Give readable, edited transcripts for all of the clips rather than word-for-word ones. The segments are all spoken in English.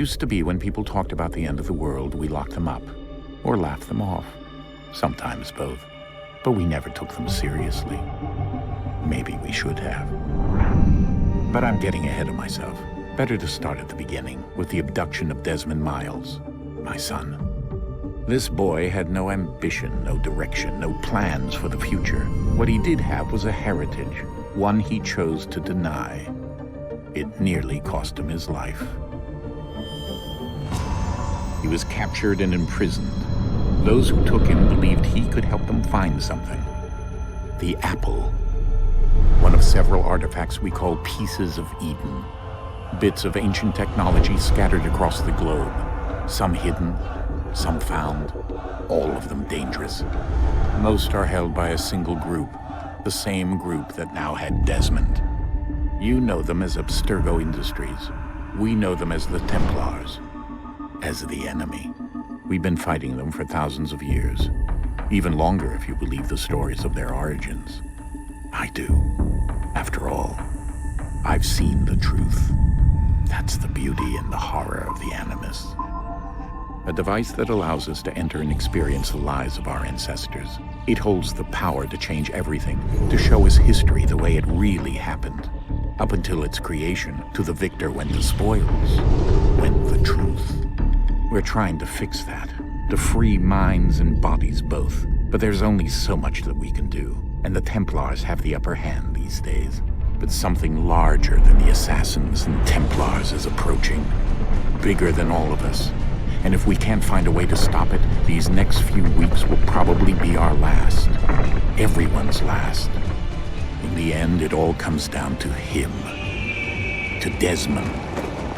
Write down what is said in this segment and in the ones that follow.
Used to be when people talked about the end of the world, we locked them up, or laughed them off. Sometimes both. But we never took them seriously. Maybe we should have. But I'm getting ahead of myself. Better to start at the beginning, with the abduction of Desmond Miles, my son. This boy had no ambition, no direction, no plans for the future. What he did have was a heritage, one he chose to deny. It nearly cost him his life. He was captured and imprisoned. Those who took him believed he could help them find something. The apple. One of several artifacts we call Pieces of Eden. Bits of ancient technology scattered across the globe. Some hidden, some found, all of them dangerous. Most are held by a single group, the same group that now had Desmond. You know them as Abstergo Industries. We know them as the Templars, as the enemy. We've been fighting them for thousands of years, even longer if you believe the stories of their origins. I do. After all, I've seen the truth. That's the beauty and the horror of the Animus. A device that allows us to enter and experience the lives of our ancestors. It holds the power to change everything, to show us history the way it really happened. Up until its creation, to the victor went the spoils, went the truth. We're trying to fix that, to free minds and bodies both. But there's only so much that we can do, and the Templars have the upper hand these days. But something larger than the Assassins and Templars is approaching, bigger than all of us. And if we can't find a way to stop it, these next few weeks will probably be our last. Everyone's last. In the end, it all comes down to him. To Desmond.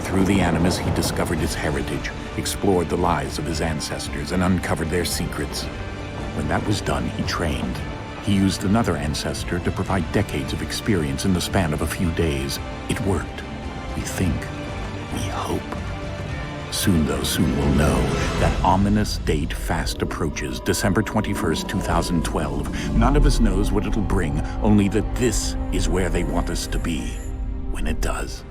Through the Animus, he discovered his heritage, explored the lives of his ancestors, and uncovered their secrets. When that was done, he trained. He used another ancestor to provide decades of experience in the span of a few days. It worked. We think. We hope. Soon we'll know. That ominous date fast approaches, December 21st, 2012. None of us knows what it'll bring, only that this is where they want us to be, when it does.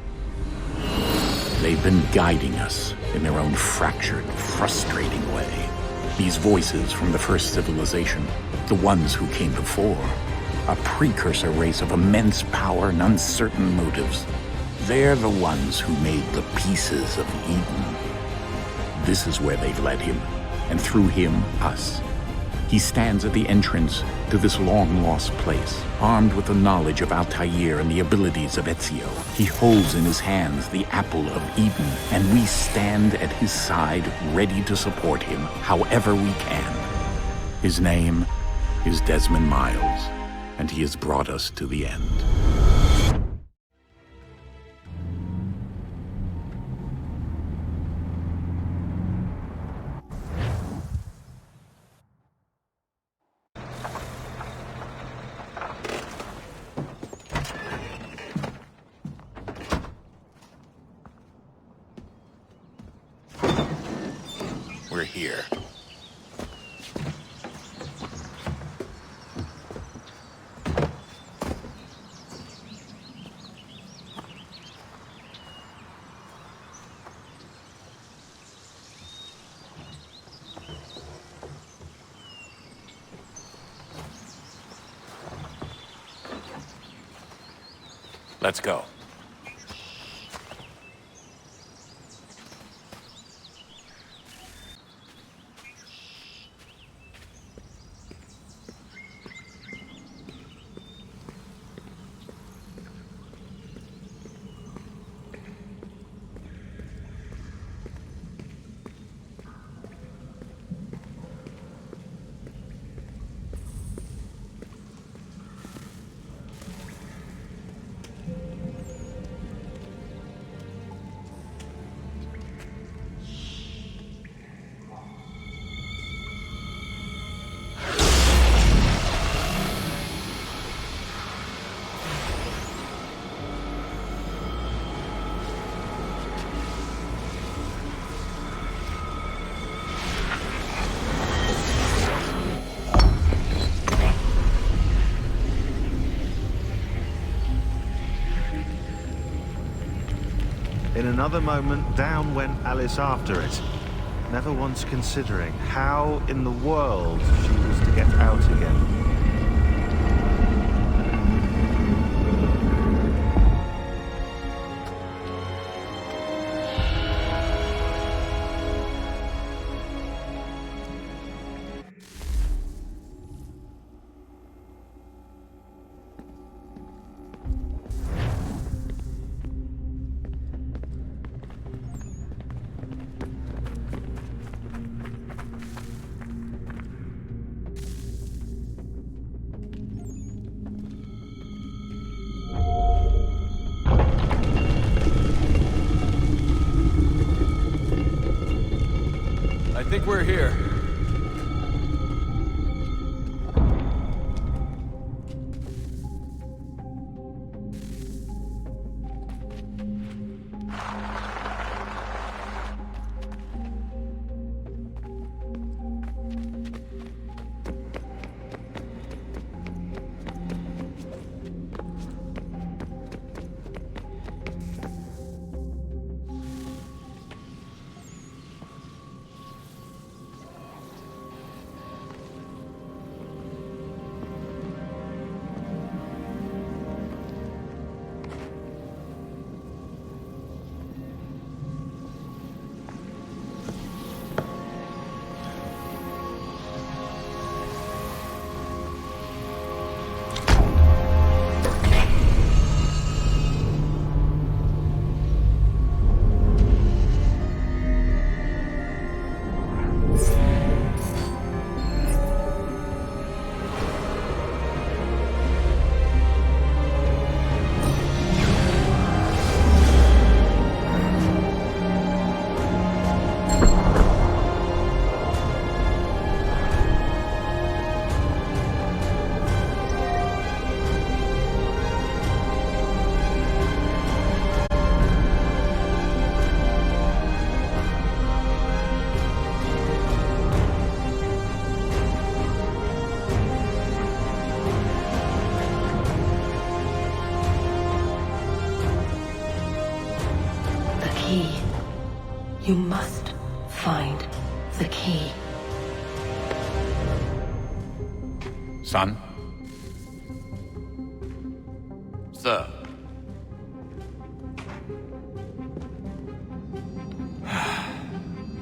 They've been guiding us in their own fractured, frustrating way. These voices from the first civilization, the ones who came before, a precursor race of immense power and uncertain motives. They're the ones who made the Pieces of Eden. This is where they've led him, and through him, us. He stands at the entrance to this long-lost place, armed with the knowledge of Altair and the abilities of Ezio. He holds in his hands the Apple of Eden, and we stand at his side, ready to support him however we can. His name is Desmond Miles, and he has brought us to the end. We're here. Let's go. another moment, down went Alice after it, never once considering how in the world she was to get out again. I think we're here. You must find the key. Son? Sir.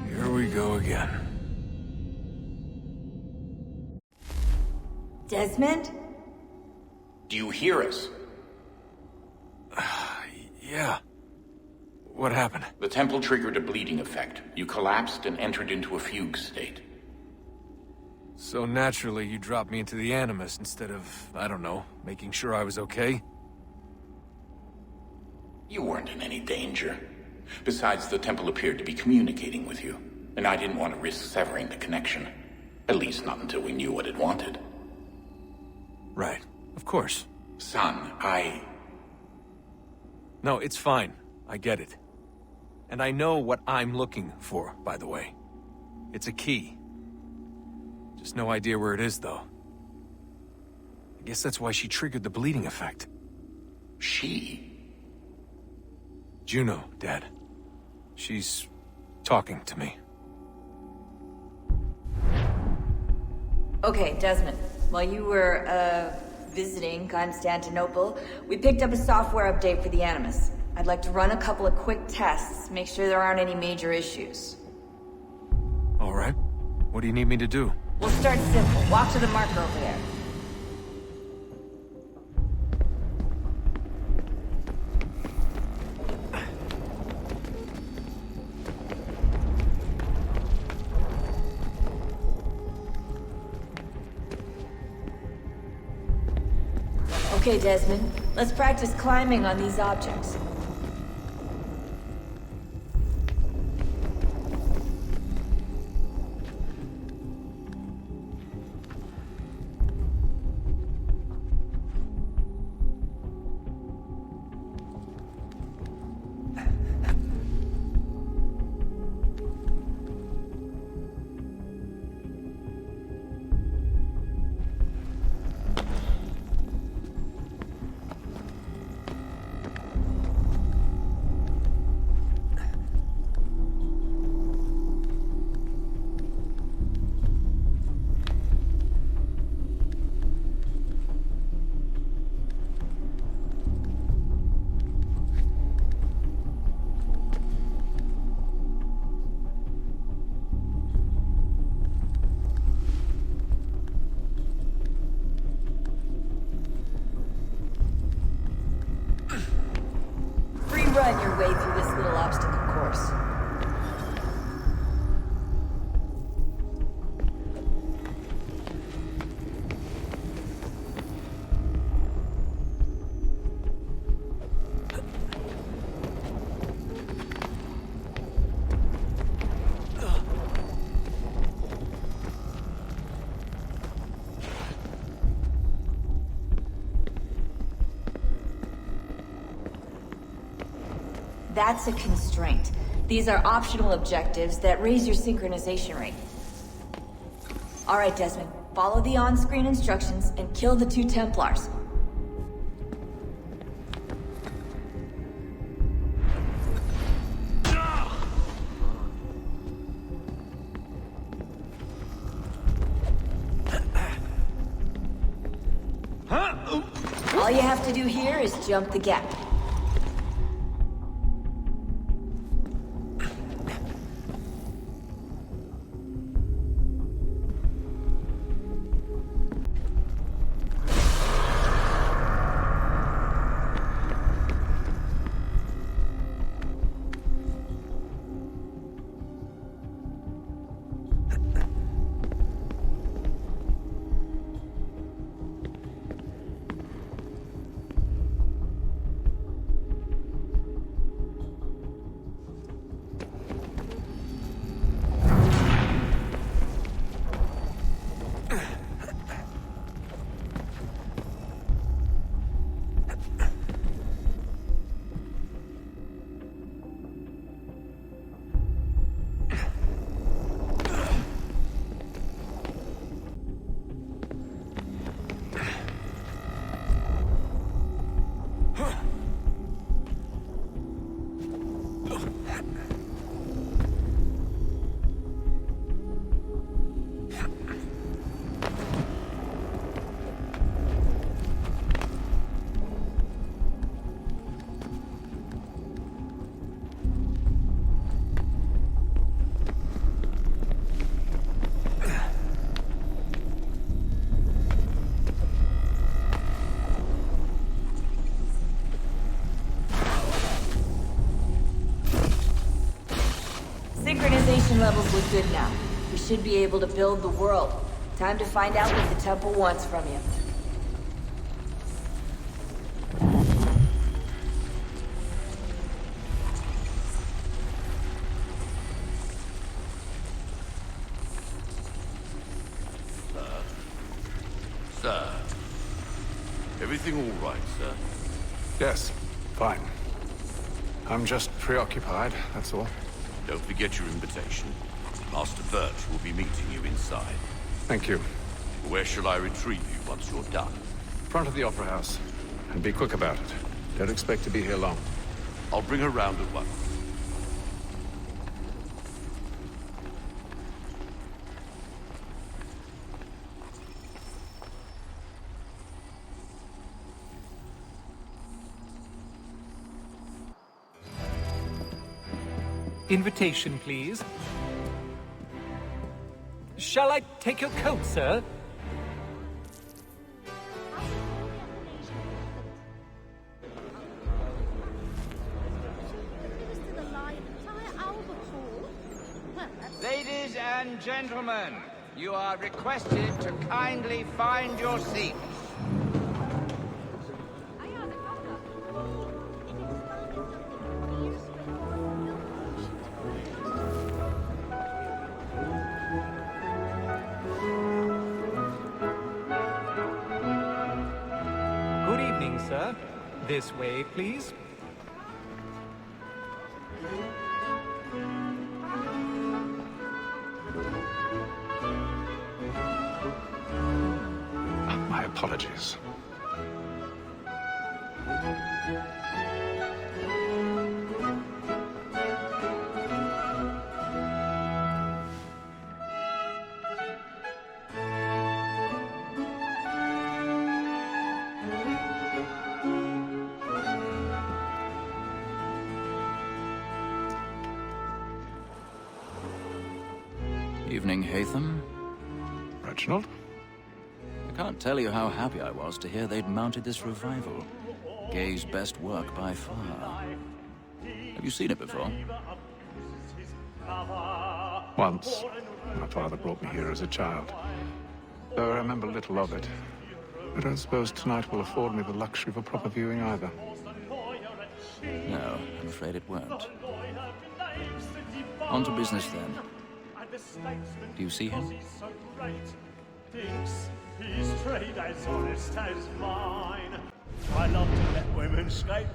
Here we go again. Desmond? Do you hear us? Yeah. What happened? The temple triggered a bleeding effect. You collapsed and entered into a fugue state. So naturally, you dropped me into the Animus instead of, I don't know, making sure I was okay? You weren't in any danger. Besides, the temple appeared to be communicating with you, and I didn't want to risk severing the connection. At least not until we knew what it wanted. Right. Of course. Son, No, it's fine. I get it. And I know what I'm looking for, by the way. It's a key. Just no idea where it is, though. I guess that's why she triggered the bleeding effect. She? Juno, Dad. She's talking to me. Okay, Desmond. While you were, visiting Constantinople, we picked up a software update for the Animus. I'd like to run a couple of quick tests, make sure there aren't any major issues. All right. What do you need me to do? We'll start simple. Walk to the marker over there. Okay, Desmond. Let's practice climbing on these objects. That's a constraint. These are optional objectives that raise your synchronization rate. Alright, Desmond. Follow the on-screen instructions and kill the 2 Templars. All you have to do here is jump the gap. Synchronization levels look good now. We should be able to build the world. Time to find out what the temple wants from you. Sir. Everything all right, sir? Yes, fine. I'm just preoccupied, that's all. Don't forget your invitation. Master Birch will be meeting you inside. Thank you. Where shall I retrieve you once you're done? Front of the Opera House. And be quick about it. Don't expect to be here long. I'll bring her round at once. Invitation, please. Shall I take your coat, sir? Ladies and gentlemen, you are requested to kindly find your seats. Good evening, sir. This way, please. My apologies. Evening, Haytham. Reginald? I can't tell you how happy I was to hear they'd mounted this revival. Gay's best work by far. Have you seen it before? Once. My father brought me here as a child. Though I remember little of it. I don't suppose tonight will afford me the luxury of a proper viewing either. No, I'm afraid it won't. On to business then. Do you see him? Thinks his trade as honest as mine. I love to let women skate.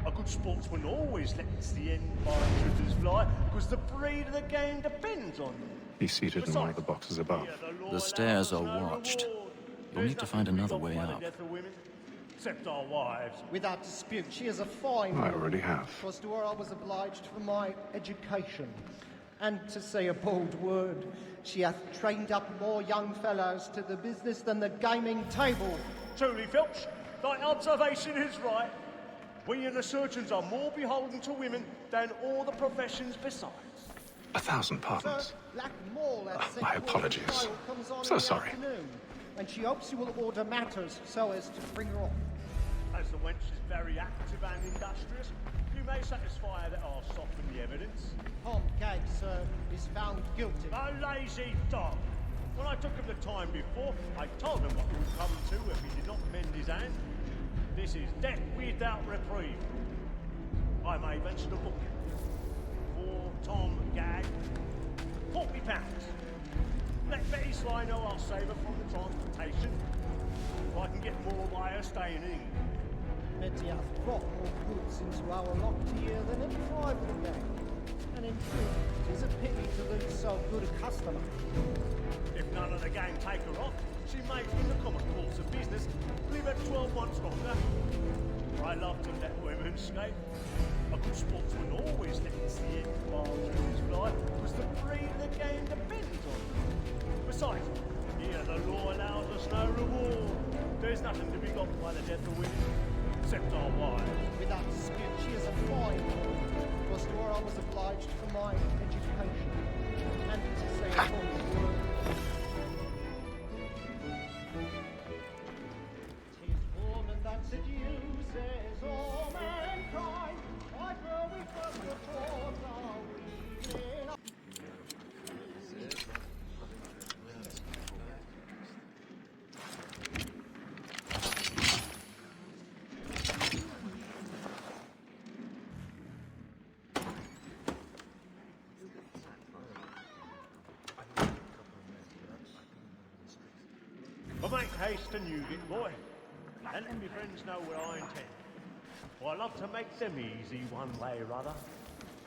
A good sportsman always lets the end shooters fly, because the breed of the game depends on them. He's seated in one of the boxes above. The stairs are watched. You'll need to find another way up. Except our wives. Without dispute, she is a fine I woman. already have. 'Twas to her I was obliged for my education. And to say a bold word, she hath trained up more young fellows to the business than the gaming table. Truly, Filch, thy observation is right. We and the surgeons are more beholden to women than all the professions besides. 1,000 pardons. Black Mall at St. My Paul's apologies. trial comes on So in the sorry. afternoon, and she hopes you will order matters so as to bring her off. As the wench is very active and industrious, you may satisfy her that I'll soften the evidence. Tom Gag, sir, is found guilty. A lazy dog! When I took him the time before, I told him what he would come to if he did not mend his hand. This is death without reprieve. I may venture to book him. For Tom Gag, £40. Let Betty Sly know I'll save her from the transportation, if I can get more by her staying in England. Betty hath brought more goods into our locked here than any rival bank. And in truth, it is a pity to lose so good a customer. If none of the gang take her off, she may, in the common course of business, live her 12 months longer. I love to let women escape. A good sportsman always lets the end his fly, because the breed of the game depends on them. Besides, here the law allows us no reward. There's nothing to be got by the death of women, except our wives. Without dispute, she is a fine woman. Was to her I was obliged for my education. And to say a bold word. 'Tis woman that seduces all mankind. I grow we first before our reading. But make haste to Newgate, boy, and let me friends know what I intend. For I love to make them easy one way or other.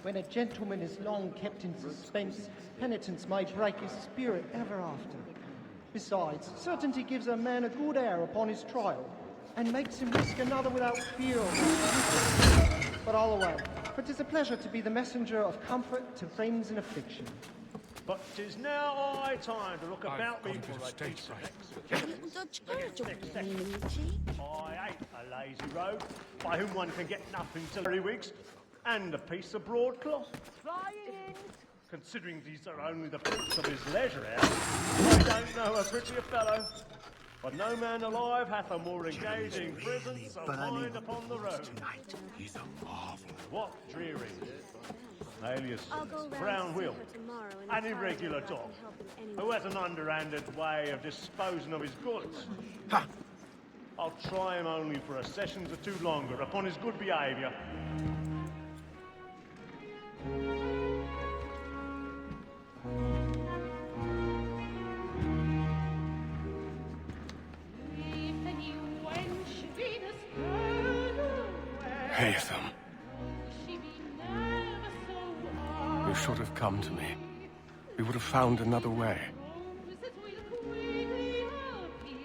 When a gentleman is long kept in suspense, penitence may break his spirit ever after. Besides, certainty gives a man a good air upon his trial, and makes him risk another without fear of it. But all away, for 'tis a pleasure to be the messenger of comfort to friends in affliction. But 'tis now high time to look about me for a decent I hate a lazy rogue, by whom one can get nothing till 3 weeks, and a piece of broadcloth. Flying! Considering these are only the fruits of his leisure hours, I don't know a prettier fellow. But no man alive hath a more engaging presence of mind upon the road. Tonight, he's a marvel. What dreary, alias Brown Will, an irregular dog, who has an underhanded way of disposing of his goods. Ha! I'll try him only for a session or two longer upon his good behaviour. Haytham. You should have come to me. We would have found another way.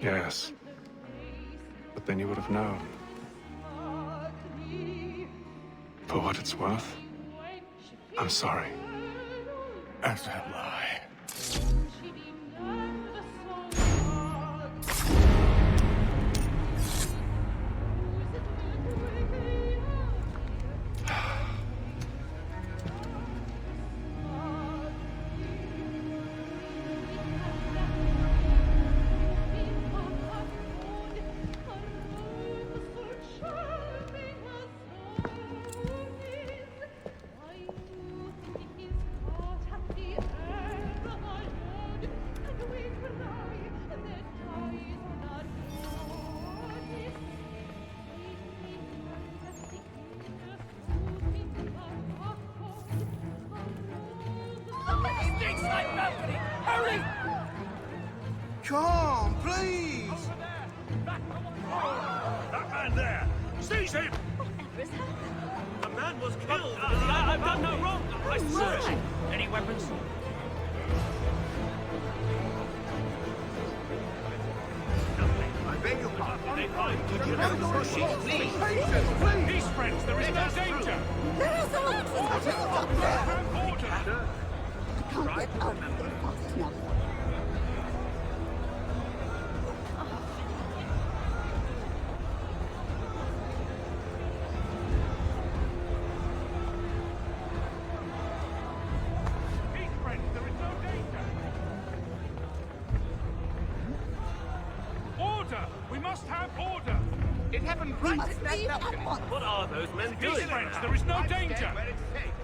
Yes. But then you would have known. For what it's worth, I'm sorry. As am I. Hurry! Come, please! That man there! Seize him! Whatever has happened? man was killed. I've done no wrong. I swear. Any weapons? I beg your pardon. Could you not proceed, please? Peace, friends. There is no danger. There is a Order. I can't get out of here fast enough. Peace, friends. There is no danger. Order. We must have order. It happened right at that balcony. What are those men Peace, doing? friends. There is no I stand danger. where it's safe.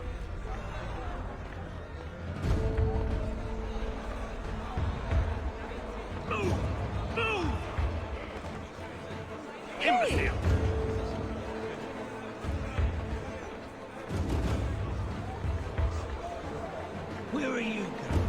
Move! Move! Imbecile! Where are you going?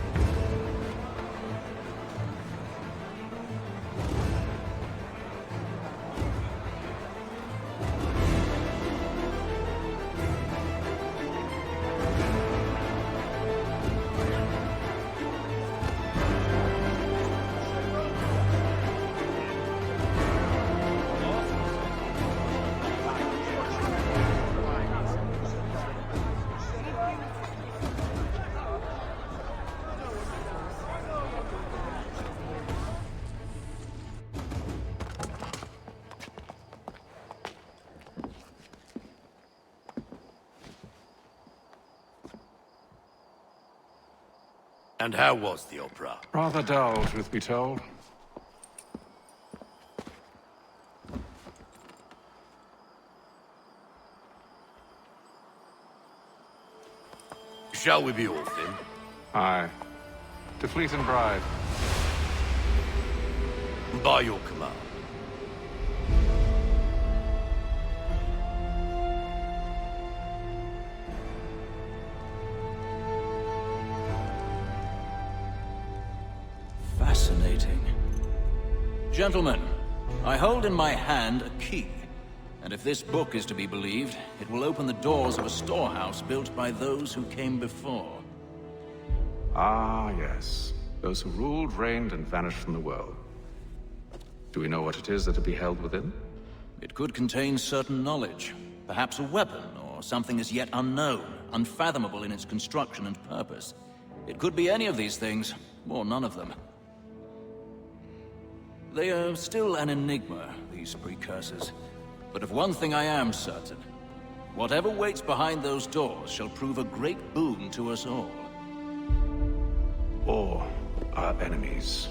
And how was the opera? Rather dull, truth be told. Shall we be off then? Aye. To Fleet and Bride. By your command. Fascinating. Gentlemen, I hold in my hand a key. And if this book is to be believed, it will open the doors of a storehouse built by those who came before. Ah, yes. Those who ruled, reigned, and vanished from the world. Do we know what it is that to be held within? It could contain certain knowledge. Perhaps a weapon, or something as yet unknown, unfathomable in its construction and purpose. It could be any of these things, or none of them. They are still an enigma, these precursors. But of one thing I am certain. Whatever waits behind those doors shall prove a great boon to us all. Or our enemies,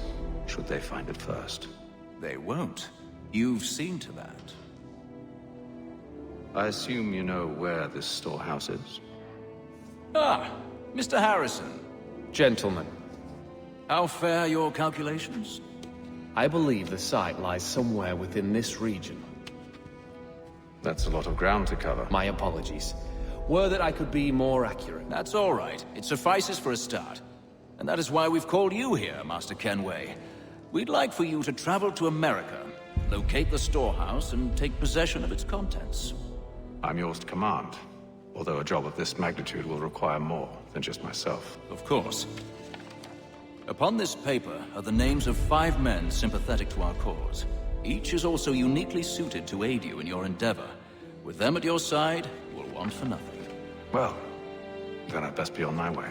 should they find it first. They won't. You've seen to that. I assume you know where this storehouse is? Ah, Mr. Harrison. Gentlemen, How fare your calculations? I believe the site lies somewhere within this region. That's a lot of ground to cover. My apologies. Were that I could be more accurate. That's all right. It suffices for a start. And that is why we've called you here, Master Kenway. We'd like for you to travel to America, locate the storehouse, and take possession of its contents. I'm yours to command, although a job of this magnitude will require more than just myself. Of course. Upon this paper are the names of 5 men sympathetic to our cause. Each is also uniquely suited to aid you in your endeavor. With them at your side, you will want for nothing. Well, then I'd best be on my way.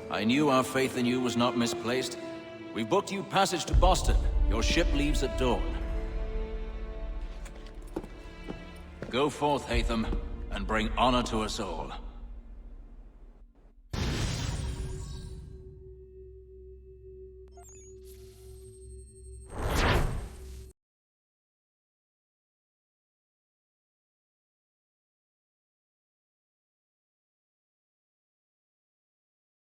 I knew our faith in you was not misplaced. We've booked you passage to Boston. Your ship leaves at dawn. Go forth, Hatham, and bring honor to us all.